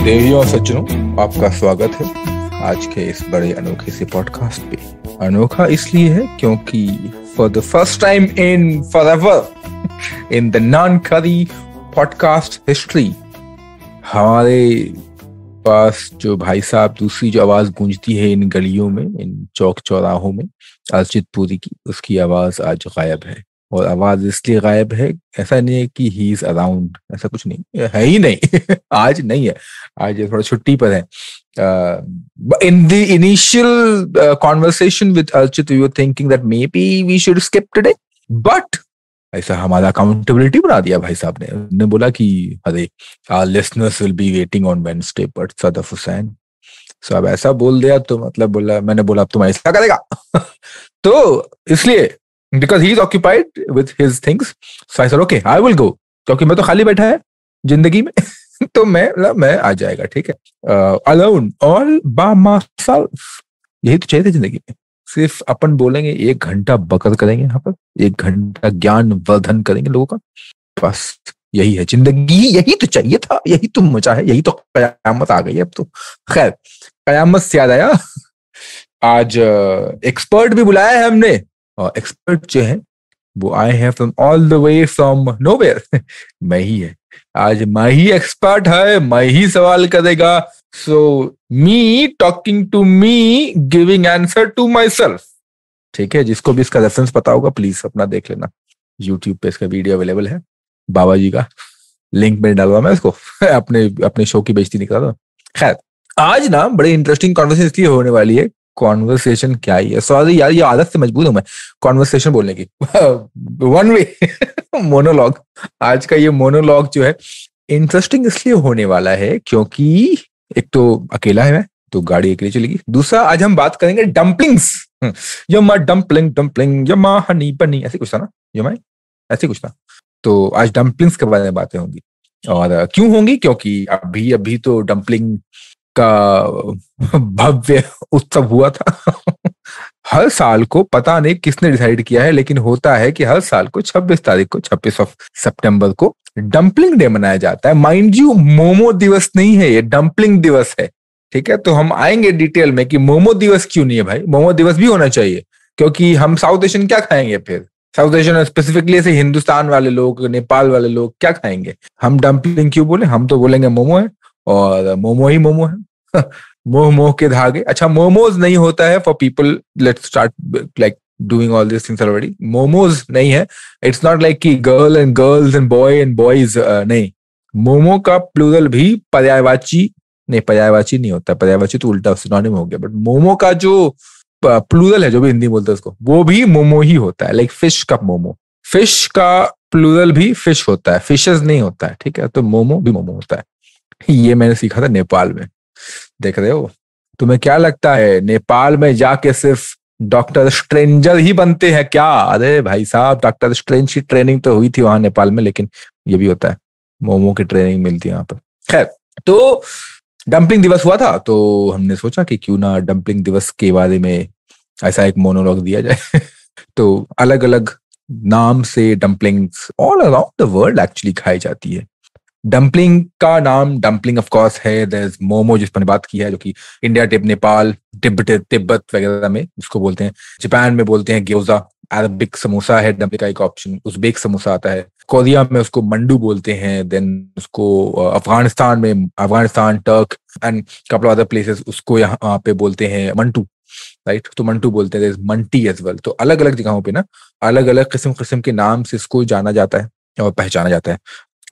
देवियों और सज्जनों, आपका स्वागत है आज के इस बड़े अनोखे से पॉडकास्ट पे। अनोखा इसलिए है क्योंकि for the first time in forever in the non करी पॉडकास्ट हिस्ट्री हमारे पास जो भाई साहब दूसरी जो आवाज गूंजती है इन गलियों में, इन चौक चौराहों में, अर्चित पुरी की, उसकी आवाज आज गायब है। और आवाज इसलिए गायब है, ऐसा नहीं है कि ही इज अराउंड, ऐसा कुछ नहीं है ही नहीं आज नहीं है, आज ये थोड़ा छुट्टी पर है। In the initial conversation with Archit we were thinking that may be we should skip today, but ऐसा हमारा अकाउंटेबिलिटी बना दिया भाई साहब ने। उन्होंने बोला कि अरे our listeners will be waiting on Wednesday but Sadaf Hussain, so अब ऐसा बोल दिया तो मतलब बोला, मैंने बोला अब तुम ऐसा करेगा तो इसलिए because he is occupied with his things, so I said okay I will go, क्योंकि मैं तो खाली बैठा है जिंदगी में तो मैं आ जाएगा, ठीक है, alone all by myself, यही तो चाहिए था जिंदगी में। सिर्फ अपन बोलेंगे 1 घंटा बकर करेंगे यहाँ पर, 1 घंटा ज्ञान वर्धन करेंगे लोगों का, बस यही है जिंदगी, यही तो चाहिए था, यही तो मजा है, यही तो कयामत आ गई है अब तो। खैर, कयामत से याद आया, आज एक्सपर्ट भी बुलाया है हमने, और एक्सपर्ट जो है वो आए हैं from all the way from nowhere मैं ही है आज, मैं ही एक्सपर्ट है, मैं ही सवाल करेगा। So me talking to me giving answer to myself, ठीक है। जिसको भी इसका रेफरेंस पता होगा प्लीज अपना देख लेना, यूट्यूब पे इसका वीडियो अवेलेबल है, बाबा जी का लिंक में डालवा मैं इसको अपने शो की बेइज्जती निकला था। खैर, आज ना बड़ी इंटरेस्टिंग कॉन्वर्सेशन इसलिए होने वाली है। कॉन्वर्सेशन क्या ही है, सॉरी यार, ये आदत से मजबूर हूं मैं कॉन्वर्सेशन बोलने की वन वे मोनोलॉग। आज का ये मोनोलॉग जो है इंटरेस्टिंग इसलिए होने वाला है क्योंकि एक तो अकेला है मैं, तो गाड़ी अकेली चलेगी। दूसरा, आज हम बात करेंगे डम्पलिंग्स। यम्मा डम्पलिंग डम्पलिंग यम्मा हनी बनी, ऐसे कुछ था ना, यम्मा ऐसे कुछ था। तो आज डम्पलिंग्स के बारे में बातें होंगी। और क्यों होंगी? क्योंकि अभी तो डम्पलिंग का भव्य उत्सव हुआ था हर साल को, पता नहीं किसने डिसाइड किया है, लेकिन होता है कि हर साल को 26 तारीख को, 26 सितंबर को डम्पलिंग डे मनाया जाता है। माइंड यू, मोमो दिवस नहीं है ये, डम्पलिंग दिवस है, ठीक है। तो हम आएंगे डिटेल में कि मोमो दिवस क्यों नहीं है भाई, मोमो दिवस भी होना चाहिए, क्योंकि हम साउथ एशियन क्या खाएंगे फिर, साउथ एशियन स्पेसिफिकली ऐसे हिंदुस्तान वाले लोग, नेपाल वाले लोग क्या खाएंगे, हम डम्पलिंग क्यों बोले, हम तो बोलेंगे मोमो है, और मोमो ही मोमो है मोह मोह के धागे। अच्छा, मोमोज नहीं होता है for people, let's start like doing all this things already. Momos नहीं है, इट्स नॉट लाइक कि girl and girls and boy and boys, नहीं। मोमो का प्लूरल भी पर्यायवाची नहीं होता, पर्यायवाची तो उल्टा सिनोनिम हो गया, बट मोमो का जो प्लूरल है, जो भी हिंदी बोलते हैं उसको, वो भी मोमो ही होता है। लाइक फिश का मोमो, फिश का प्लूरल भी फिश होता है, फिशेस नहीं होता है, ठीक है। तो मोमो भी मोमो होता है। ये मैंने सीखा था नेपाल में। देख रहे हो, तुम्हें क्या लगता है नेपाल में जाके सिर्फ डॉक्टर स्ट्रेंजर ही बनते हैं क्या? अरे भाई साहब, डॉक्टर स्ट्रेंज की ट्रेनिंग तो हुई थी वहां नेपाल में, लेकिन ये भी होता है, मोमो की ट्रेनिंग मिलती है वहां पर। खैर, तो डम्पलिंग दिवस हुआ था, तो हमने सोचा कि क्यों ना डम्पलिंग दिवस के बारे में ऐसा एक मोनोलॉग दिया जाए तो अलग अलग नाम से dumplings all around the world actually खाई जाती है। डम्पलिंग का नाम डम्पलिंग ऑफ कोर्स है, देयर इज मोमो जिस पर बात की है, जो कि इंडिया, नेपाल, तिब्बत वगैरह में उसको बोलते हैं। जापान में बोलते हैं ग्योजा, अरबिक समोसा है डम्पलिंग का एक ऑप्शन, उज़्बेक समोसा आता है। कोरिया में उसको मंडू बोलते हैं, देन उसको Afghanistan, Turk and couple other places उसको यहाँ पे बोलते हैं मंटू, राइट। तो मंटू बोलते हैं, मंटी एज वेल। तो अलग अलग जगहों पे ना अलग अलग किस्म के नाम से इसको जाना जाता है और पहचाना जाता है।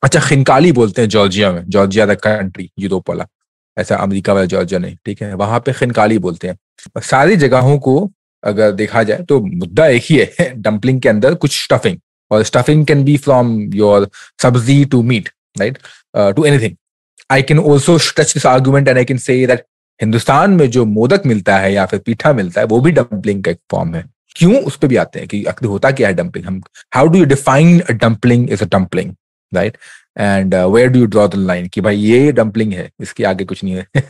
अच्छा, खिनकाली बोलते हैं जॉर्जिया में, जॉर्जिया द कंट्री, यूरोप वाला, ऐसा अमेरिका वाला जॉर्जिया नहीं, ठीक है, वहां पे खिनकाली बोलते हैं। सारी जगहों को अगर देखा जाए तो मुद्दा एक ही है, डम्पलिंग के अंदर कुछ स्टफिंग, और stuffing can be from your sabzi to meat, right, to anything. I can also stretch this argument and I can say that Hindustan में जो मोदक मिलता है या फिर पीठा मिलता है, वो भी डम्पलिंग का एक फॉर्म है। क्यों, उस पर भी आते हैं कि आखिर होता क्या है डम्पलिंग, हम how do you define a dumpling is a dumpling, right, and where do you draw the line कि भाई ये डम्पलिंग है, इसके आगे कुछ नहीं है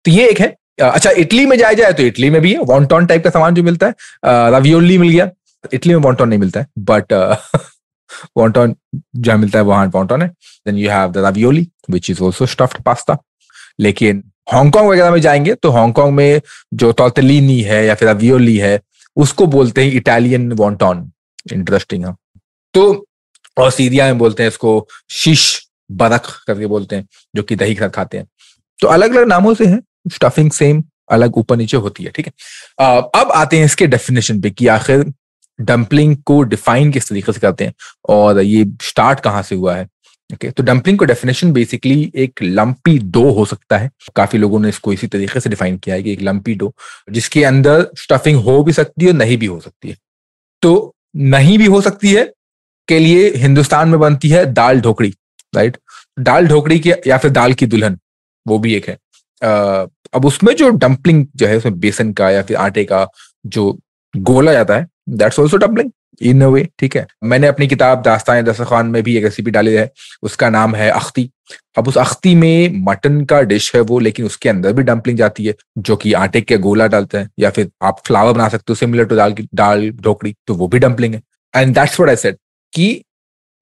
तो ये एक है। अच्छा, इटली में जाए तो इटली में भी है वॉन्टॉन टाइप का सामान जो मिलता है, रावियोली मिल गया, इटली में वॉन्टॉन नहीं मिलता है, बट वॉन्टॉन जहाँ मिलता है वहां वॉन्टॉन है। Then you have the ravioli which is also stuffed pasta, लेकिन हांगकांग वगैरह में जाएंगे तो हांगकांग में जो टॉर्टेलिनी है या फिर अवियोली है उसको बोलते हैं इटालियन वॉन्टॉन। इंटरेस्टिंग है। तो और सीरिया में बोलते हैं इसको शीश बरक करके बोलते हैं, जो कि दही के साथ खाते हैं। तो अलग अलग नामों से है, स्टफिंग सेम अलग ऊपर नीचे होती है, ठीक है। अब आते हैं इसके डेफिनेशन पे कि आखिर डम्पलिंग को डिफाइन किस तरीके से करते हैं और ये स्टार्ट कहाँ से हुआ है। ओके, तो डम्पलिंग को डेफिनेशन बेसिकली एक लंपी डो हो सकता है। काफी लोगों ने इसको इसी तरीके से डिफाइन किया है कि एक लंपी डो जिसके अंदर स्टफिंग हो भी सकती है और नहीं भी हो सकती है। तो नहीं भी हो सकती है के लिए हिंदुस्तान में बनती है दाल ढोकड़ी, राइट। दाल ढोकड़ी की या फिर दाल की दुल्हन, वो भी एक है। अब उसमें जो डम्पलिंग जो है उसमें बेसन का या फिर आटे का जो गोला जाता है, दैट्स ऑल्सो डम्पलिंग इन अ वे, ठीक है। मैंने अपनी किताब दास्तान दस्तरखान में भी एक रेसिपी डाली है, उसका नाम है अख्ती। अब उस अख्ती में मटन का डिश है वो, लेकिन उसके अंदर भी डम्पलिंग जाती है जो कि आटे के गोला डालते हैं, या फिर आप फ्लावर बना सकते हो सिमिलर टू दाल ढोकड़ी, तो वो भी डम्पलिंग है। And that's what I said कि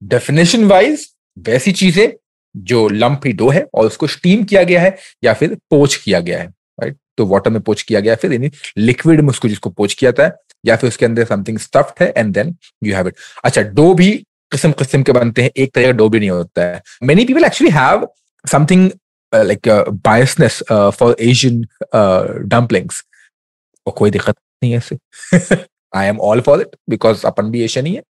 डेफिनेशन वाइज वैसी चीजें जो लंपी डो है और उसको स्टीम किया गया है या फिर पोच किया गया है, राइट। तो वाटर में पोच किया गया है, फिर यानी लिक्विड में उसको जिसको पोच किया था, या फिर उसके अंदर समथिंग स्टफ्ड है and then you have it. अच्छा, डो भी किस्म किस्म के बनते हैं, एक तरह का डो भी नहीं होता है। Many people actually have something like biasness for Asian dumplings, और कोई दिक्कत नहीं है इससे। I am all for it because अपन भी एशियन ही है।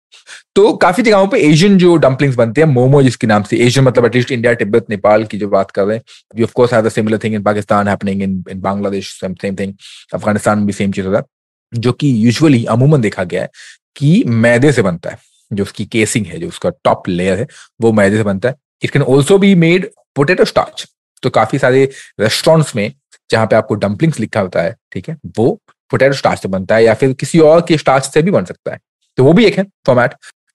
तो काफी जगहों पे एशियन जो डम्पलिंग्स बनते हैं, मोमो जिसके नाम से, एशियन मतलब एटलीस्ट इंडिया, तिब्बत, नेपाल की जो बात कर रहे हैं, we of course have the similar thing in Pakistan happening, in Bangladesh same thing, Afghanistan में भी सेम चीज होता है, जो कि यूजुअली अमूमन देखा गया है कि मैदे से बनता है। जो उसकी केसिंग है, जो उसका टॉप लेयर है, वो मैदे से बनता है। It can also be made potato starch. तो काफी सारे रेस्टोरेंट्स में जहां पे आपको डम्पलिंग्स लिखा होता है, ठीक है, वो पोटेटो स्टार्च से बनता है या फिर किसी और के स्टार्च से भी बन सकता है। तो वो भी एक है फॉर्मेट।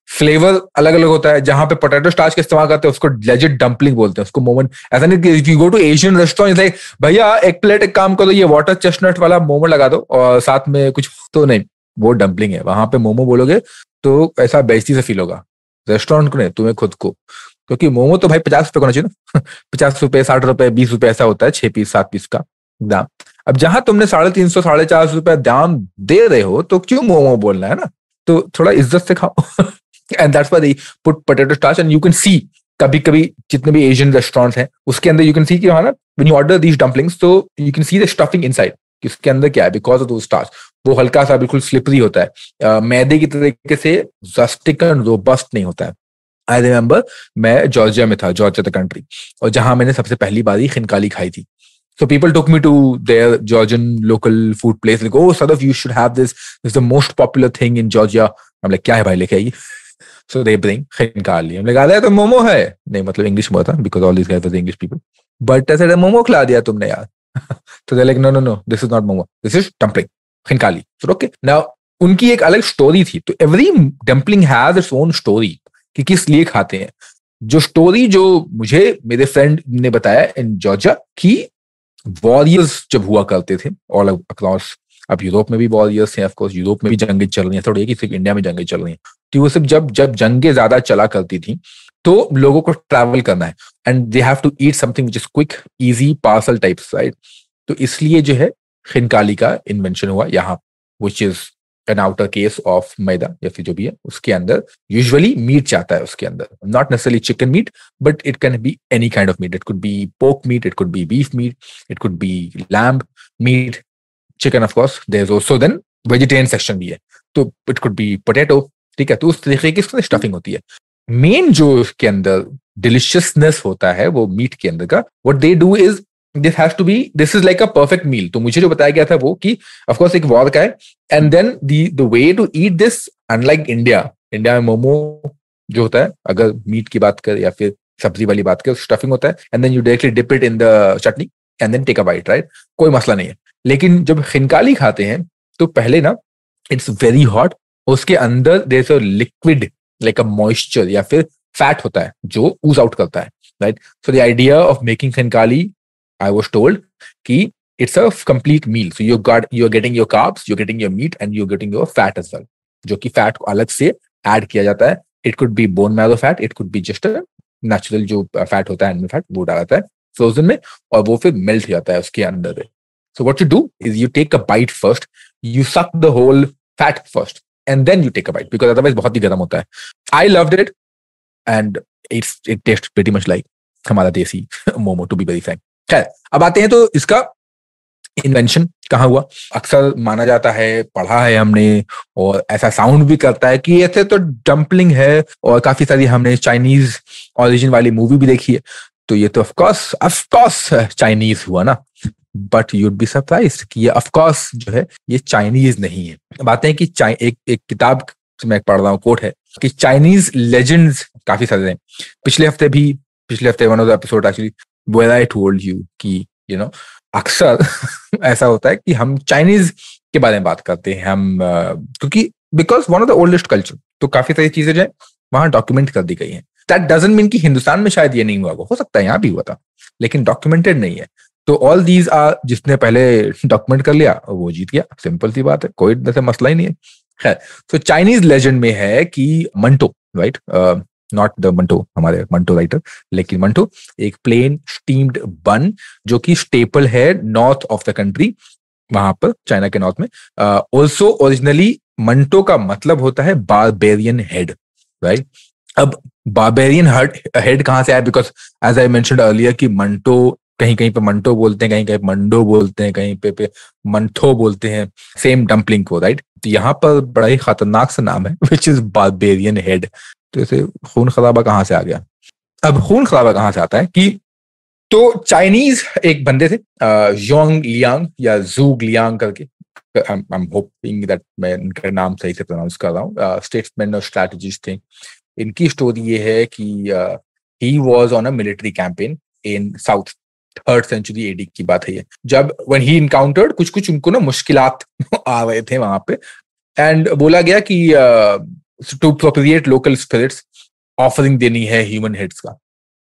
फ्लेवर अलग अलग होता है, जहां पे पोटैटो स्टार्च का इस्तेमाल करते हैं उसको लेजिट डम्पलिंग बोलते हैं, उसको मोमन। ऐसा नहीं कि if you go to Asian restaurant like भैया एक प्लेट एक काम करो, ये वाटर चेस्टनट वाला मोमो लगा दो और साथ में कुछ, तो नहीं, वो डम्पलिंग है। वहां पे मोमो बोलोगे तो ऐसा बेइज्जती से फील होगा, रेस्टोरेंट को नहीं, तुम्हें खुद को। क्योंकि मोमो तो भाई 50 रुपए का होना चाहिए ना। 50 रुपए, 60 रुपए, 20 रुपए ऐसा होता है, 6 पीस 7 पीस का दाम। अब जहां तुमने 350 450 रुपए दाम दे रहे हो तो क्यों मोमो बोलना है ना। तो थोड़ा इज्जत से खाओ। And that's why they put potato starch and you can सी कभी कभी जितने भी एशियन रेस्टोरेंट्स हैं उसके अंदर यू कैन सी कि हाँ ना, when you order these dumplings तो you can see the stuffing inside कि उसके अंदर क्या है, बिकॉज ऑफ दो स्टार्च। वो हल्का सा बिल्कुल स्लिपरी होता है, मैदे की तरीके से रस्टिक एंड रोबस्ट नहीं होता है। आई रिमेम्बर मैं जॉर्जिया में था, जॉर्जिया द कंट्री, और जहां मैंने सबसे पहली बारी खिनकाली खाई थी। So people took me to their Georgian local food place. Like, oh, Sadaf, you should have this. This is the most popular thing in Georgia. I'm like, क्या है भाई, लेके आइए। So they bring खिनकाली। I'm like, आधा तो मोमो है। नहीं, मतलब इंग्लिश में था because all these guys were English people. But I said, momo खिला दिया तुमने यार। So they're like, no, this is not momo. This is dumpling, खिनकाली। So okay. Now उनकी एक अलग स्टोरी थी। तो every dumpling has its own story कि किस लिए खाते हैं। जो स्टोरी जो मुझे मेरे फ्रेंड ने बताया इन जॉर्जिया की, वॉरियर्स जब हुआ करते थे ऑल अक्रॉस, अब यूरोप में भी वॉरियर्स हैं, ऑफ कोर्स यूरोप में भी जंगें चल रही हैं, थोड़ी कि सिर्फ इंडिया में जंगें चल रही हैं। तो वो सिर्फ जब जंगें ज्यादा चला करती थी तो लोगों को ट्रैवल करना है and they have to eat something which is quick, easy, parcel types, right. तो इसलिए जो है खिनकाली का इन्वेंशन हुआ यहाँ, which is an outer case of maida या फिर जो भी है, उसके अंदर यूजुअली मीट जाता है उसके अंदर, not necessarily chicken meat but it can be any kind of meat. It could be pork meat, it could be beef meat, it could be lamb meat, chicken of course. There is also then vegetarian section भी है, तो it could B potato, ठीक है। तो उस तरीके की stuffing होती है। मेन जो उसके अंदर डिलिशियसनेस होता है वो मीट के अंदर का, what they do is this is like a perfect meal। तो मुझे जो बताया गया था वो कि of course एक वॉर का है, and then the way to eat this, unlike India में मोमो जो होता है, अगर मीट की बात कर या फिर सब्जी वाली बात कर, स्टफिंग होता है and then you directly dip it in the chutney and then take a bite, right? कोई मसला नहीं है। लेकिन जब खिनकाली खाते हैं तो पहले ना इट्स वेरी हॉट, उसके अंदर there is a liquid like a moisture या फिर फैट होता है जो ऊज आउट करता है, right. So the idea of making खिनकाली, I was told कि it's a complete meal. So you're getting your carbs, you're getting your meat, and you're getting your fat as well. जो कि fat को अलग से add किया जाता है। It could be bone marrow fat, it could be just a natural जो fat होता है एनिमल फैट, वो डाला जाता है। फ्रोजन में, और वो फिर मेल्ट हो जाता है उसके अंदर। So what you do is you take a bite first, you suck the whole fat first, and then you take a bite because otherwise बहुत ही गर्म होता है. I loved it, and it tastes pretty much like हमारा देसी momo, to be very frank. खैर, अब आते हैं तो इसका इन्वेंशन कहाँ हुआ. अक्सर माना जाता है, पढ़ा है हमने, और ऐसा साउंड भी करता है कि ऐसे तो डम्पलिंग है, और काफी सारी हमने चाइनीज ओरिजिन वाली मूवी भी देखी है, तो ये तो ऑफकोर्स चाइनीज हुआ ना. बट यूड बी सरप्राइज्ड कि ये ऑफकोर्स जो है ये चाइनीज नहीं है. बातें हैं कि एक किताब से मैं पढ़ रहा हूँ, कोट है कि चाइनीज लेजेंड्स काफी सारे हैं. पिछले हफ्ते one of the episode actually where I told you कि अक्सर ऐसा होता है कि हम चाइनीज के बारे में बात करते हैं हम, क्योंकि because one of the oldest culture, तो काफी सारी चीजें जो है वहां डॉक्यूमेंट कर दी गई हैं. दैट डजंट मीन कि हिंदुस्तान में शायद ये नहीं हुआ, हो सकता है यहाँ भी हुआ था, लेकिन डॉक्यूमेंटेड नहीं है. तो ऑल दीज आर, जिसने पहले डॉक्यूमेंट कर लिया वो जीत गया, सिंपल सी बात है, कोई वैसे मसला ही नहीं है. खैर, तो चाइनीज लेजेंड में है कि Manto, right, not the Manto हमारे मंटो राइटर, लेकिन मंटो एक प्लेन स्टीम्ड बन जो कि स्टेपल है नॉर्थ ऑफ द कंट्री, वहां पर चाइना के नॉर्थ में. ऑल्सो ओरिजिनली मंटो का मतलब होता है बारबेरियन हेड, राइट. अब बारबेरियन हेड कहां से आया, because as I mentioned earlier कि मंटो कहीं कहीं पे मंटो बोलते हैं, कहीं कहीं मंडो बोलते हैं, कहीं पे मंथो बोलते हैं, सेम डम्पलिंग को, राइट. तो यहाँ पर बड़ा ही खतरनाक सा नाम है विच इज बारबेरियन हेड. तो इसे खून खराबा कहाँ से आ गया. अब खून खराबा कहाँ से आता है कि तो चाइनीज एक बंदे थे, योंग लियांग या जूग लियांग करके, आई एम होपिंग दैट मैं इनका नाम सही से प्रोनाउंस कर रहा हूँ, स्टेट्समैन और स्ट्रैटेजिस्ट थे. इनकी स्टोरी ये है कि he was on a military campaign in south, 3rd century AD की बात है ये, जब when he encountered कुछ उनको ना मुश्किलात आ रहे थे वहां पे, एंड बोला गया कि to propitiate local spirits offering देनी है ह्यूमन हेड्स का.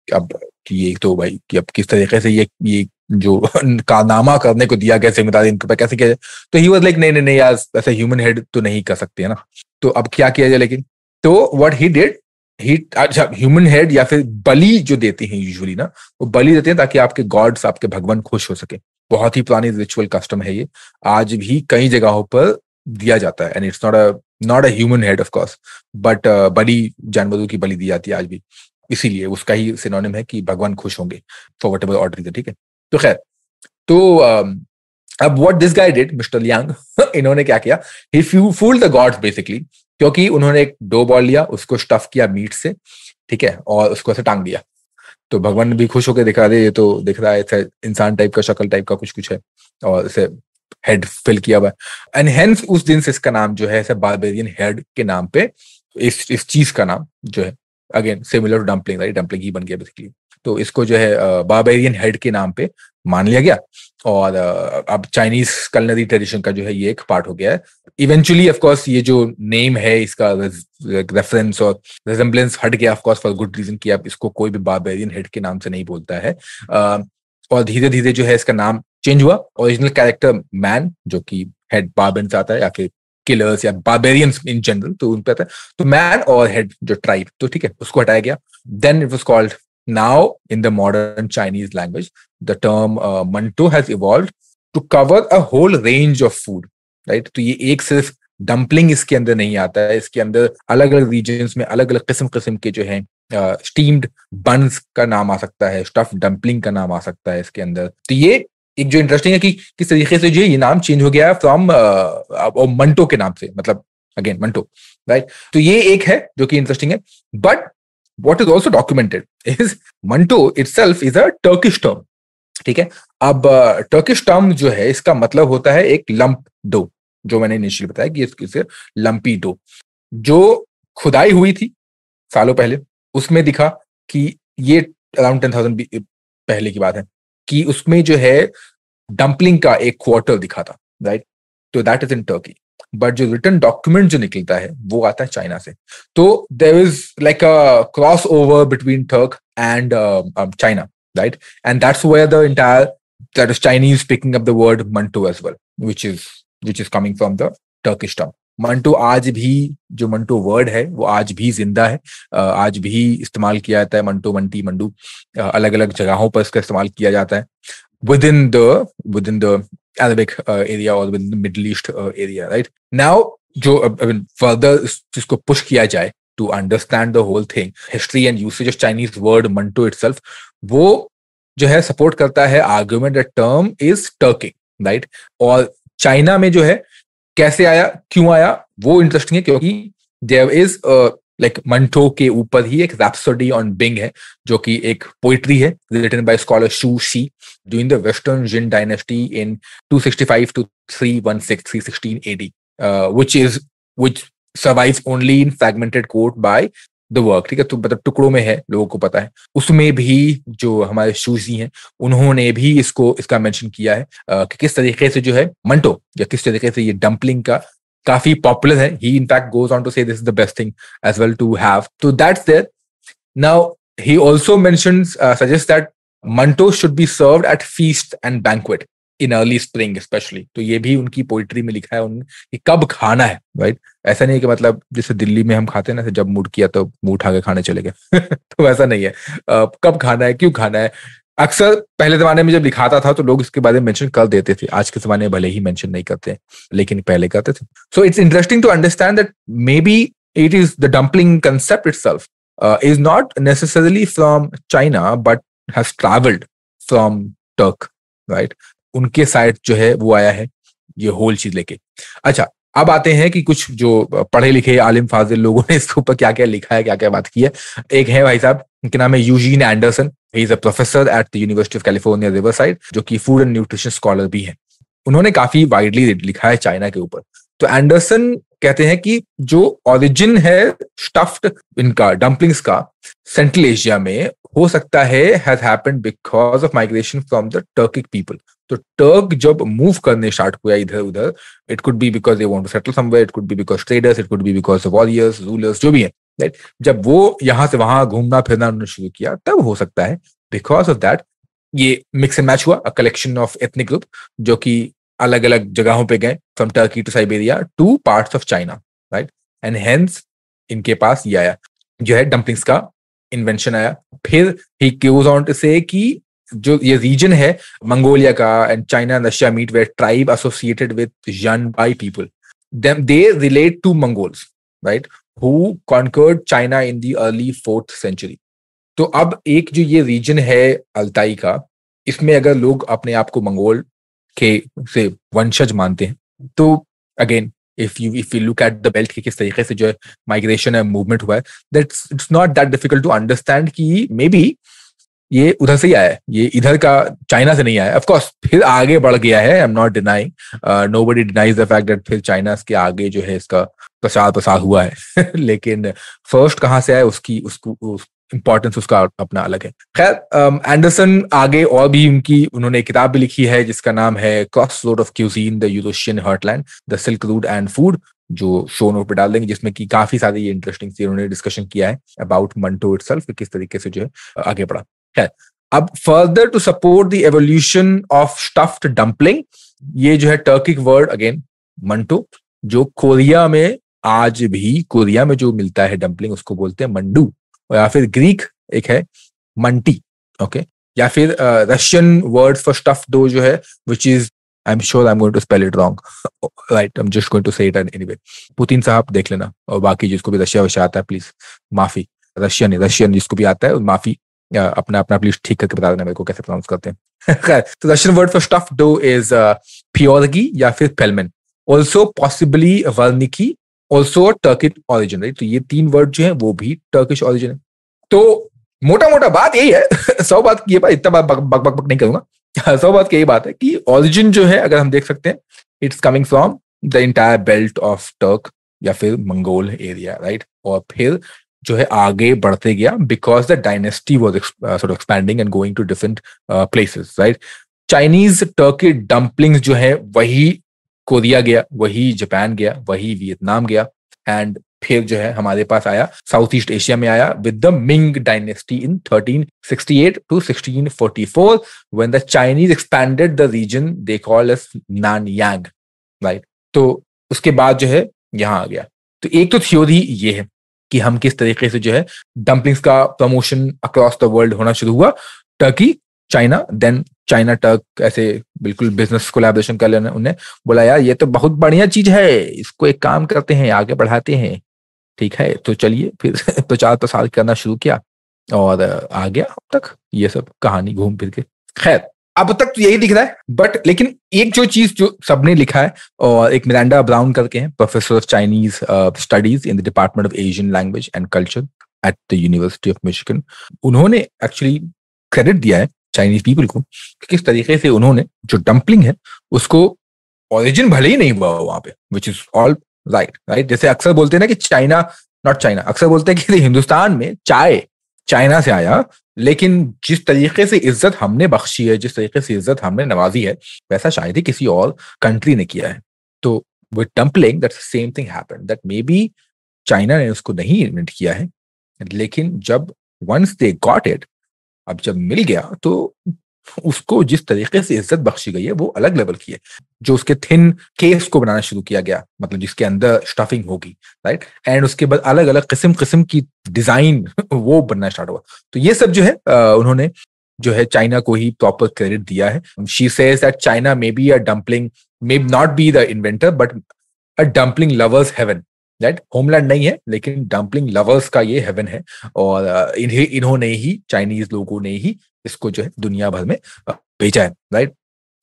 अब ये तो भाई कि अब किस तरीके से ये जो कारनामा करने को दिया गया जिम्मेदारी इनके पे कैसे किया, तो ही वाज लाइक नहीं यार, ऐसे ह्यूमन हेड तो नहीं कर सकते है ना. तो अब क्या किया जाए, लेकिन तो व्हाट ही डिड, अच्छा ह्यूमन हेड या फिर बलि जो देते हैं यूजुअली ना, वो बलि देते हैं ताकि आपके गॉड्स, आपके भगवान खुश हो सके. बहुत ही पुरानी रिचुअल कस्टम है ये, आज भी कई जगहों पर दिया जाता है. And it's not a human head of course, but bali, जानवरों की बलि दी जाती है आज भी, इसीलिए उसका ही सिनोनिम है कि भगवान खुश होंगे फॉर व्हाटएवर ऑर्डर रीजन. ठीक है, तो खैर, तो अब what this guy did, mister Liang, इन्होंने क्या किया, ही फूल्ड द गॉड्स बेसिकली, क्योंकि उन्होंने एक डो बॉल लिया, उसको स्टफ किया मीट से, ठीक है, और उसको ऐसे टांग दिया. तो भगवान भी खुश होकर दिखा दे, ये तो दिख रहा है इंसान टाइप का, शक्ल टाइप का कुछ है, और इसे हेड फिल किया हुआ. एंड हेंस उस दिन से इसका नाम जो है ऐसे बारबेरियन हेड के नाम पे, इस चीज का नाम जो है, again similar to dumpling, right, dumpling ही बन गया बेसिकली. तो इसको जो है बारबेरियन हेड के नाम पे मान लिया गया, और अब चाइनीज कलनरी ट्रेडिशन का जो है ये एक पार्ट हो गया है. इवेंचुअली ऑफ कोर्स ये जो नेम है इसका रेफरेंस और रिजेम्बलेंस हट गया, of course for good reason, कि अब इसको कोई भी बारबेरियन हेड के नाम से नहीं बोलता है. और धीरे धीरे जो है इसका नाम चेंज हुआ. ओरिजिनल कैरेक्टर मैन, जो कि हेड बारबेन से आता है, या फिर किलर्स या बारबेरियंस इन जनरल, तो उन पे आता है, तो मैन और हेड जो ट्राइब, तो ठीक है, उसको हटाया गया. Then it was called, now in the modern Chinese language the term mantou has evolved to cover a whole range of food, right. तो ये एक सिर्फ डम्पलिंग इसके अंदर नहीं आता है, इसके अंदर अलग अलग रीजन्स में अलग अलग किस्म के जो है स्टीम्ड बन्स का नाम आ सकता है, स्टफ डम्पलिंग का नाम आ सकता है इसके अंदर. तो ये एक जो इंटरेस्टिंग है कि किस तरीके से जो ये नाम चेंज हो गया है फ्रॉम मंटो के नाम से, मतलब अगेन मंटो, राइट. तो ये एक है जो कि इंटरेस्टिंग है. But what is also documented is manto itself is a Turkish term, ठीक है. अब टर्किश टर्म जो है इसका मतलब होता है एक लंप डो, जो मैंने इनिशियली बताया कि इसके लंपी डो, जो खुदाई हुई थी सालों पहले, उसमें दिखा कि ये अराउंड 10,000 पहले की बात है, कि उसमें जो है डम्पलिंग का एक क्वार्टर दिखा था, राइट. तो that is in Turkey. But जो रिटर्न डॉक्यूमेंट जो निकलता है वो आता है चाइना से. तो there is like a cross over between Turk and China, right. And that's where the entire, that is Chinese picking up the word manto as well, which is coming from the Turkish term manto आज भी, जो Manto word है वो आज भी जिंदा है, आज भी इस्तेमाल किया जाता है। मंटो, मंटी, मंडू, अलग अलग जगहों पर इसका इस्तेमाल किया जाता है within the Arabic area or within the Middle East area, right? Now, जो further इसको पुश किया जाए to understand the whole thing, history and usage of Chinese word manto itself, वो जो है सपोर्ट करता है argument that term is Turkic, right? और चाइना में जो है कैसे आया, क्यों आया, वो इंटरेस्टिंग है, क्योंकि देयर इज लाइक मंटो के ऊपर ही एक रैप्सोडी ऑन बिंग है, जो कि एक पोइट्री है written by scholar Shu Xi during the Western Jin dynasty in 265 to 316 AD, which survives only in fragmented quote by the work, ठीक है? तो मतलब टुकड़ों में है, लोगों को पता है। उसमें भी जो हमारे शूजी हैं उन्होंने भी इसका मेंशन किया है कि किस तरीके से जो है मंटो या किस तरीके से ये डंपलिंग का काफी पॉपुलर है। He in fact goes on to say this is the best thing as well to have, तो that's there. Now he also mentions suggest that mantou should be served at feast and banquet in early spring especially. तो ये भी उनकी poetry में लिखा है उन्होंने कि कब खाना है, राइट? ऐसा नहीं है कि मतलब जैसे दिल्ली में हम खाते हैं ना, जब मूड किया तो मुंह उठा के खाने चले गए तो वैसा नहीं है। कब खाना है, क्यों खाना है, अक्सर पहले जमाने में जब लिखाता था तो लोग इसके बारे में मेंशन कर देते थे। आज के जमाने में भले ही मेंशन नहीं करते, लेकिन पहले करते थे। So it's interesting to understand that may be it is the dumpling concept itself is not necessarily from China but has travelled from Turk, right? उनके साइड जो है वो आया है ये होल चीज लेके। अच्छा, अब आते हैं कि कुछ जो पढ़े लिखे आलिम फाजिल लोगों ने इसके ऊपर क्या क्या लिखा है, क्या क्या बात की है। एक है भाई साहब, उनके नाम है Eugene Anderson, he is a professor at the university of California riverside, जो कि फूड एंड न्यूट्रिशन स्कॉलर भी है। उन्होंने काफी वाइडली लिखा है चाइना के ऊपर। तो एंडरसन कहते हैं कि जो ओरिजिन है स्टफ्ड इनका डंपलिंग्स का सेंट्रल एशिया में हो सकता है has happened because of migration from the Turkic people. तो टर्क जब मूव करने स्टार्ट हुआ इधर उधर, it could be because they want to settle somewhere, it could be because traders, it could be because of warriors, rulers, जो भी है, right? जब वो यहां से वहां घूमना फिरना उन्होंने शुरू किया, तब हो सकता है बिकॉज ऑफ दैट ये मिक्स एंड मैच हुआ, a collection of ethnic group जो कि अलग अलग जगहों पे गए, from Turkey to Siberia to parts of China, right? And hence इनके पास ये आया, जो है डंपलिंग्स का इन्वेंशन आया। फिर ही गोज ऑन टू से कि जो ये रीजन है मंगोलिया का and China Russia meet where tribe associated with Xianbei people, they relate to Mongols, right, who conquered China in the early 4th century। तो अब एक जो ये रीजन है अल्ताई का, इसमें अगर लोग अपने आप को मंगोल के से वंशज मानते हैं, तो again if you look at the belt कि किस तरीके से जो है माइग्रेशन है, मूवमेंट हुआ है, that's it's not that difficult to understand कि मे बी ये उधर से ही आया है, ये इधर का चाइना से नहीं आया। ऑफ कोर्स फिर आगे बढ़ गया है, I am not denying, nobody denies the fact that फिर चाइना के आगे जो है इसका प्रसार हुआ है लेकिन फर्स्ट कहाँ से आया उसकी इंपॉर्टेंस उसका अपना अलग है। खैर, एंडरसन आगे और भी उन्होंने किताब भी लिखी है जिसका नाम है cross road of cuisine the Eurasian heartland the silk route and food, जो शो नोट पे डाल देंगे, जिसमें कि काफी सारी इंटरेस्टिंग चीज उन्होंने डिस्कशन किया है अबाउट मंटो इटसेल्फ, किस तरीके से जो है आगे बढ़ा है। अब further to support the evolution of stuffed dumpling, ये जो है टर्किक वर्ड अगेन मंटो, जो कोरिया में आज भी कोरिया में जो मिलता है डंपलिंग उसको बोलते हैं मंडू, या फिर ग्रीक एक है मंटी, ओके, या फिर Russian word for stuff dough जो है which is, I am sure I am going to spell it wrong, right, I am just going to say it anyway. Putin साहब देख लेना, और बाकी जिसको भी रशिया विषय आता है प्लीज माफी, रशियन जिसको भी आता है माफी, अपना प्लीज ठीक करके बता देना मेरे को कैसे प्रोनाउंस करते हैं। तो Russian word for stuff dough is pierogi या फिर pelmeni, also possibly vareniki, also Turkish origin, right? तो ये 3 वर्ड जो है वो भी टर्किश ऑरिजिन है। तो मोटा बात यही है 100 बात की बात, इतना बात बक नहीं करूंगा। 100 बात की यही बात है कि ऑरिजिन जो है अगर हम देख सकते हैं, it's coming from the entire belt of Turk या फिर मंगोल एरिया, राइट? और फिर जो है आगे बढ़ते गया because the dynasty was sort of expanding and going to different places, right? Chinese Turkey dumplings जो है वही कोरिया गया, वही जापान गया, वही वियतनाम गया, एंड फिर जो है हमारे पास आया साउथ ईस्ट एशिया में आया with the Ming dynasty in 1368 to 1644 when the Chinese expanded the region they call as Nanyang, right? तो उसके बाद जो है यहाँ आ गया। तो एक तो थ्योरी ये है कि हम किस तरीके से जो है डम्पलिंग्स का प्रमोशन अक्रॉस द वर्ल्ड होना शुरू हुआ, Turkey, China, then China Turk ऐसे बिल्कुल बिजनेस कोलैबोरेशन कर लेना। उन्हें बोला यार ये तो बहुत बढ़िया चीज है, इसको एक काम करते हैं, आगे बढ़ाते हैं, ठीक है तो चलिए फिर प्रचार प्रसार करना शुरू किया और आ गया अब तक ये सब कहानी घूम फिर के। खैर अब तक तो यही दिख रहा है, बट लेकिन एक जो चीज जो सबने लिखा है, और एक मिरांडा ब्राउन करके हैं, professor of Chinese studies in the department of Asian language and culture at the university of Michigan, उन्होंने एक्चुअली क्रेडिट दिया है चाइनीज पीपल को कि किस तरीके से उन्होंने जो डम्पलिंग है उसको ओरिजिन भले ही नहीं हुआ वहां पे, विच इज ऑल राइट। जैसे अक्सर बोलते हैं ना कि चाइना, नॉट चाइना, अक्सर बोलते हैं कि हिंदुस्तान में चाय चाइना से आया, लेकिन जिस तरीके से इज्जत हमने बख्शी है, जिस तरीके से इज्जत हमने नवाजी है, वैसा शायद ही किसी और कंट्री ने किया है। तो with dumpling that same thing happened, that may be China ने उसको नहीं इन्वेंट किया है, लेकिन जब वंस दे गॉट इट, अब जब मिल गया तो उसको जिस तरीके से इज्जत बख्शी गई है वो अलग लेवल की है। जो उसके थिन केस को बनाना शुरू किया गया, मतलब जिसके अंदर स्टफिंग होगी, राइट, एंड उसके बाद अलग अलग किस्म किस्म की डिजाइन वो बनना स्टार्ट हुआ। तो ये सब जो है उन्होंने जो है चाइना को ही प्रॉपर क्रेडिट दिया है। She says that China may be a dumpling, may not be the inventor but a dumpling lovers heaven, right. Homeland नहीं है लेकिन डम्पलिंग लवर्स का ये हेवन है, और इन्होंने ही, चाइनीज लोगों ने ही इसको जो है दुनिया भर में भेजा है, राइट।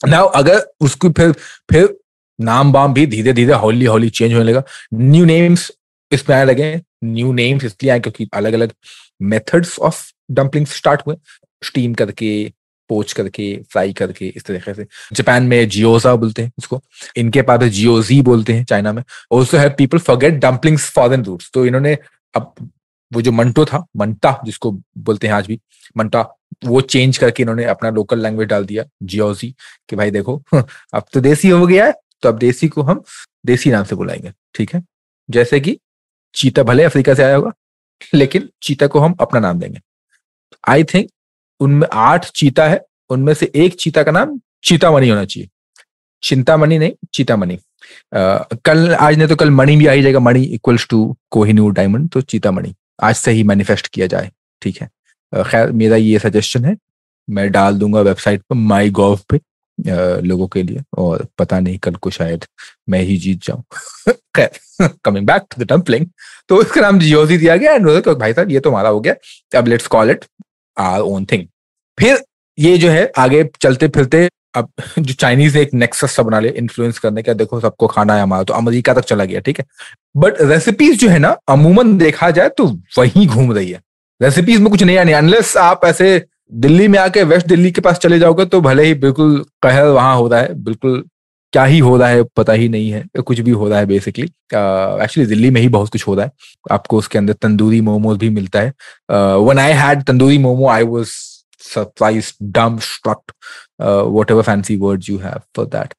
नाउ अगर उसको फिर नाम बाम भी धीरे धीरे हौली हौली चेंज होने लगा, न्यू नेम्स इसमें आने लगे। न्यू नेम्स इसलिए आए क्योंकि अलग अलग मेथड्स ऑफ डम्पलिंग्स स्टार्ट हुए, स्टीम करके, पोच करके, फ्राई करके, इस तरीके से। जापान में जियोजा बोलते हैं इसको, इनके पास जियोजी बोलते हैं चाइना में। Also have people forget dumplings foreign roots, तो इन्होंने अब वो जो मंटो था, मंटा जिसको बोलते हैं आज भी, मंटा, वो चेंज करके इन्होंने अपना लोकल लैंग्वेज डाल दिया जियोजी, कि भाई देखो अब तो देसी हो गया है, तो अब देसी को हम देसी नाम से बुलाएंगे, ठीक है। जैसे कि चीता भले अफ्रीका से आया होगा, लेकिन चीता को हम अपना नाम देंगे। आई थिंक उनमें 8 चीता है, उनमें से एक चीता का नाम चीतामणि होना चाहिए, चिंतामणि नहीं, चीतामणि। कल, आज नहीं तो कल मणि भी आ ही जाएगा, मणि इक्वल्स टू कोहिनूर डायमंड, तो चीतामणि आज से ही मैनिफेस्ट किया जाए, ठीक है। खैर मेरा ये सजेशन है, मैं डाल दूंगा वेबसाइट पर माई गॉव पे लोगों के लिए, और पता नहीं कल को शायद मैं ही जीत जाऊं। खैर coming back to the dumpling, तो इसका नाम जियोजी दिया गया, एंड भाई साहब ये तो हमारा हो गया, अब let's call it our own thing. फिर ये जो है आगे चलते फिरते अब जो चाइनीज एक नेक्सस सा बना लिया इन्फ्लुएंस करने का, देखो सबको खाना है हमारा, तो अमेरिका तक चला गया, ठीक है। बट रेसिपीज जो है ना, अमूमन देखा जाए तो वही घूम रही है, रेसिपीज में कुछ नया नहीं, अनलेस आप ऐसे दिल्ली में आके वेस्ट दिल्ली के पास चले जाओगे तो भले ही बिल्कुल कहर वहां हो रहा है, बिल्कुल क्या ही हो रहा है पता ही नहीं है, कुछ भी हो रहा है बेसिकली। एक्चुअली दिल्ली में ही बहुत कुछ हो रहा है, आपको उसके अंदर तंदूरी मोमोज भी मिलता है। When I had tandoori momo I was surprised, dumbstruck, whatever fancy words you have for that,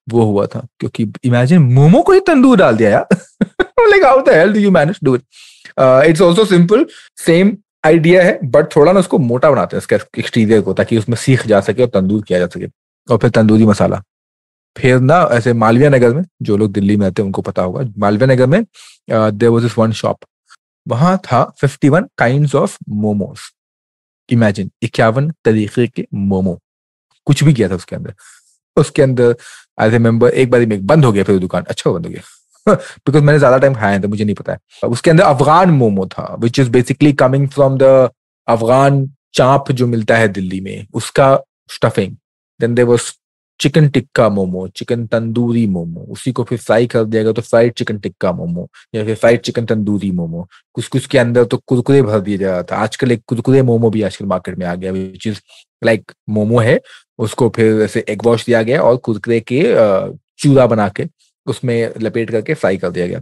वो हुआ था, क्योंकि इमेजिन मोमो को ही तंदूर डाल दिया यार। Like how the hell do you manage do it. It's also simple, same idea है, बट थोड़ा ना उसको मोटा बनाते हैं इसका एक्सटीरियर को, ताकि उसमें सीख जा सके और तंदूर किया जा सके। और फिर तंदूरी मसाला, फिर ना ऐसे मालवीय नगर में, जो लोग दिल्ली में रहते हैं उनको पता होगा, मालवीय नगर में there was this one shop, वहां था 51 काइंड्स ऑफ मोमोज। इमेजिन 51 तरीके के मोमो, कुछ भी किया था उसके अंदर। उसके अंदर आई रिमेम्बर एक बार में बंद हो गया, फिर दुकान अच्छा बंद हो गया बिकॉज मैंने ज्यादा टाइम खाया था, मुझे नहीं पता है। उसके अंदर अफगान मोमो था, which is basically coming from the Afghan chaap जो मिलता है दिल्ली में, उसका stuffing. Then there was chicken tikka momo, chicken tandoori momo, उसी को फिर फ्राई कर दिया गया तो फ्राइड चिकन टिक्का मोमो, या फिर फ्राइड चिकन तंदूरी मोमो। कुछ कुछ के अंदर तो कुरकुरे भर दिया जा रहा था। आजकल एक कुरकुरे मोमो भी आजकल मार्केट में आ गया, विच इज लाइक मोमो है, उसको फिर ऐसे एग वॉश दिया गया और कुरकुरे के चूरा बना के उसमें लपेट करके फ्राई कर दिया गया।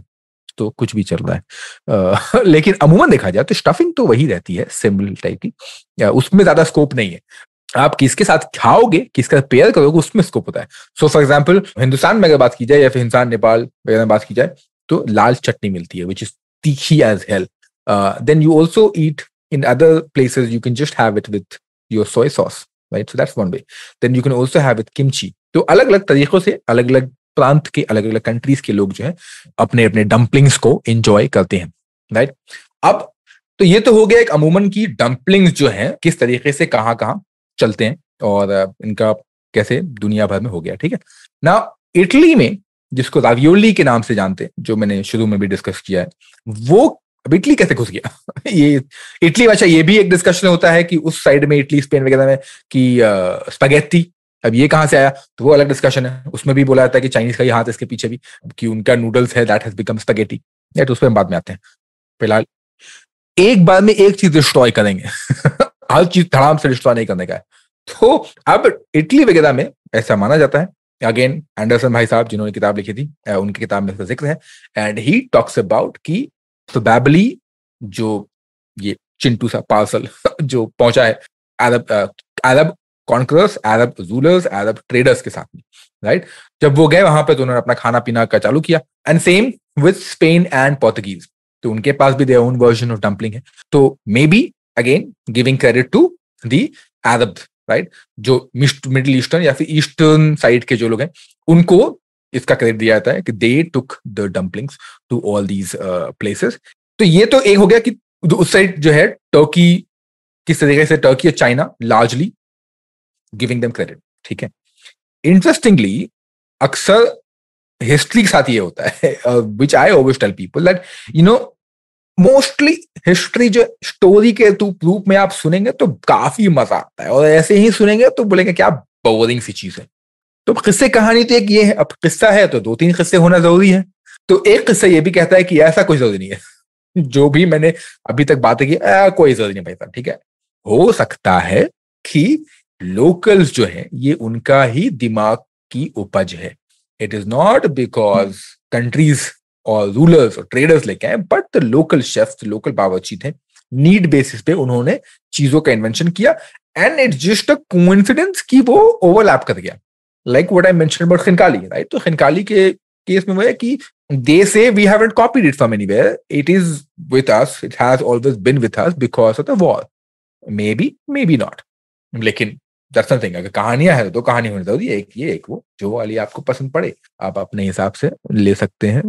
तो कुछ भी चल रहा है। लेकिन अमूमन देखा जाए तो स्टफिंग तो वही रहती है, सिमिलर टाइप की, उसमें ज्यादा स्कोप नहीं है। आप किसके साथ खाओगे, किसके साथ पेयर करोगे, उसमें स्कोप होता है। सो फॉर एग्जाम्पल हिंदुस्तान में अगर बात की जाए, या फिर हिंदुस्तान नेपाल वगैरह में बात की जाए, तो लाल चटनी मिलती है, विच इज तीखी as hell. Then you also eat in other places, you can just have it with your soy sauce, right, so that's one way. Then you can also have it kimchi. तो अलग अलग तरीकों से अलग अलग प्रांत के, अलग अलग कंट्रीज के लोग जो है अपने अपने डम्पलिंग्स को एंजॉय करते हैं, राइट। अब तो ये तो हो गया एक अमूमन की डम्पलिंग्स जो है किस तरीके से कहाँ कहाँ चलते हैं और इनका कैसे दुनिया भर में हो गया, ठीक है ना। इटली में जिसको रावियोली के नाम से जानते हैं, जो मैंने शुरू में भी डिस्कस किया है, वो अब इटली कैसे घुस गया ये इटली, अच्छा ये भी एक डिस्कशन होता है कि उस साइड में इटली स्पेन वगैरह में कि स्पैगेटी, अब ये कहां से आया, तो वो अलग डिस्कशन है। उसमें भी बोला जाता है कि चाइनीज का ही हाथ है इसके पीछे भी, कि उनका नूडल्स है दैट हैज बिकम स्पैगेटी, तो उस पर हम बाद में आते हैं। फिलहाल एक बार में एक चीज डिस्ट्रॉय करेंगे हर चीज धड़ाम से डिस्ट्रॉय नहीं करने का है। तो अब इटली वगैरह में ऐसा माना जाता है, अगेन एंडरसन भाई साहब जिन्होंने किताब लिखी थी, उनकी किताब में इसका जिक्र है, एंड ही टॉक्स अबाउट कि प्रोबेबली जो ये चिंटू सा पार्सल जो पहुंचा है अरब कॉन्करर्स, अरब रूलर्स, अरब ट्रेडर्स के साथ में, राइट। जब वो गए वहां पे तो उन्होंने अपना खाना पीना का चालू किया, and same with Spain and Portuguese, तो उनके पास भी their own version of dumpling है। तो maybe again giving credit to the Arab, right, जो मिडिल ईस्टर्न या फिर ईस्टर्न साइड के जो लोग हैं उनको इसका क्रेडिट दिया जाता है कि they took the dumplings to all these places. तो ये तो एक हो गया कि उस साइड जो है टर्की, किस तरीके से टर्की और China largely giving them credit, ठीक है। इंटरेस्टिंगली अक्सर हिस्ट्री के साथ ये होता है, which I always tell people that you know mostly history जो स्टोरी के रूप में आप सुनेंगे तो काफी मजा आता है, और ऐसे ही सुनेंगे तो बोलेंगे क्या बोरिंग सी चीज है। तो किस्से कहानी तो एक ये है, अब किस्सा है तो 2-3 किस्से होना जरूरी है। तो एक किस्सा ये भी कहता है कि ऐसा कोई जरूरी नहीं है जो भी मैंने अभी तक बातें की कोई जरूरी नहीं भाई साहब, ठीक है। हो सकता है कि लोकल्स जो है ये उनका ही दिमाग की उपज है, it is not because countries और रूलर्स और ट्रेडर्स लेके आए, but the local chefs, local बावर्ची थे, नीड बेसिस पे उन्होंने चीजों का इन्वेंशन किया, and it's just a coincidence कि वो ओवरलैप कर गया। Like what I mentioned about खिनकाली, right. तो खिनकाली के केस में वो है कि they say we haven't copied it from anywhere, it is with us, it has always been with us because of the war, maybe not, लेकिन that's something, अगर कहानियां है तो कहानी होनी जरूरी है, एक ये एक वो, जो वाली आपको पसंद पड़े आप अपने हिसाब से ले सकते हैं,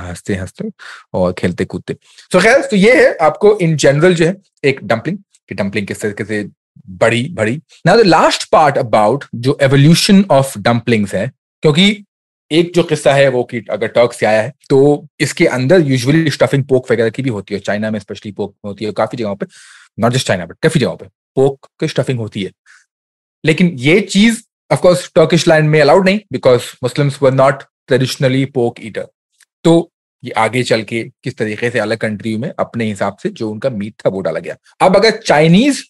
हंसते हंसते और खेलते कूदते। सो खैर, तो ये है आपको इन जनरल जो है एक डम्पलिंग कि डम्पलिंग किस तरीके से बड़ी। Now the last part about जो एवोल्यूशन ऑफ डम्पलिंग्स है, क्योंकि एक जो किस्सा है वो कि अगर टर्क से आया है तो इसके अंदर यूजुअली स्टफिंग पोक वगैरह की भी होती है, चाइना में स्पेशली पोक होती है, काफी जगहों पे, नॉट जस्ट चाइना बट काफी जगहों पे पोक की स्टफिंग होती है। लेकिन ये चीज ऑफ कोर्स टर्किश लैंड में अलाउड नहीं, because Muslims were not traditionally पोक ईटर। तो ये आगे चल के किस तरीके से अलग कंट्री में अपने हिसाब से जो उनका मीट था वो डाला गया। अब अगर चाइनीज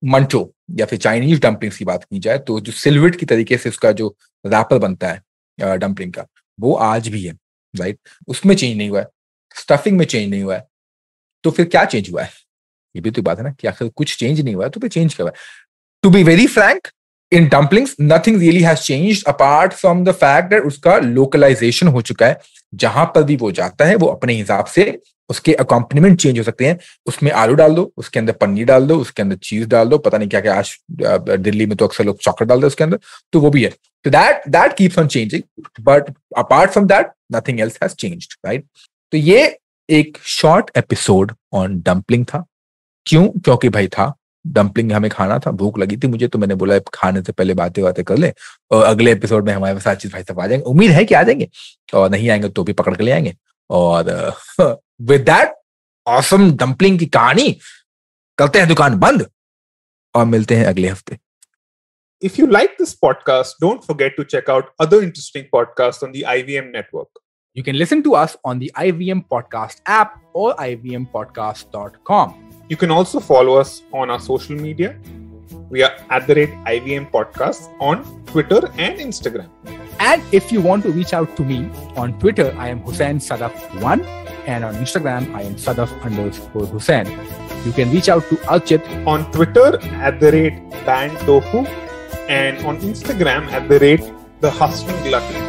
मंचो या फिर चाइनीज डम्पलिंग्स की बात की जाए तो जो सिल्विट की तरीके से उसका जो रैपर बनता है डम्पलिंग का, वो आज भी है, राइट, उसमें चेंज नहीं हुआ है, स्टफिंग में चेंज नहीं हुआ है। तो फिर क्या चेंज हुआ है, ये भी तो बात है ना, कि आखिर कुछ चेंज नहीं हुआ है तो फिर चेंज क्या हुआ है। To be very frank, in dumplings nothing really has changed apart from the fact that उसका लोकलाइजेशन हो चुका है। जहां पर भी वो जाता है वो अपने हिसाब से उसके अकॉम्पनीमेंट चेंज हो सकते हैं, उसमें आलू डाल दो, उसके अंदर पनीर डाल दो, उसके अंदर चीज डाल दो, पता नहीं क्या क्या, आज दिल्ली में तो अक्सर लोग चॉकलेट डाल दो उसके अंदर, तो वो भी है। So that keeps on changing, but apart from that, nothing else has changed, right? तो ये एक शॉर्ट एपिसोड ऑन डम्पलिंग था। क्यों? क्योंकि भाई था डम्पलिंग, हमें खाना था, भूख लगी थी मुझे, तो मैंने बोला खाने से पहले बातें कर ले, और अगले एपिसोड में हमारे साथ चीज भाई साहब आ जाएंगे, उम्मीद है कि आ जाएंगे, और नहीं आएंगे तो भी पकड़ के ले आएंगे। और विद दैट ऑसम डम्पलिंग की कहानी करते हैं दुकान बंद, और मिलते हैं अगले हफ्ते। If you like this podcast, don't forget to check out other interesting podcasts on the IVM network. You can listen to us on the IVM Podcast app or ivmpodcast.com. You can also follow us on our social media. We are @IVM Podcast on Twitter and Instagram. And if you want to reach out to me on Twitter, I am Hussain Sadaf1, and on Instagram, I am Sadaf_Hussain. You can reach out to Archit on Twitter @BandTofu and on Instagram @The Hustling Glutton.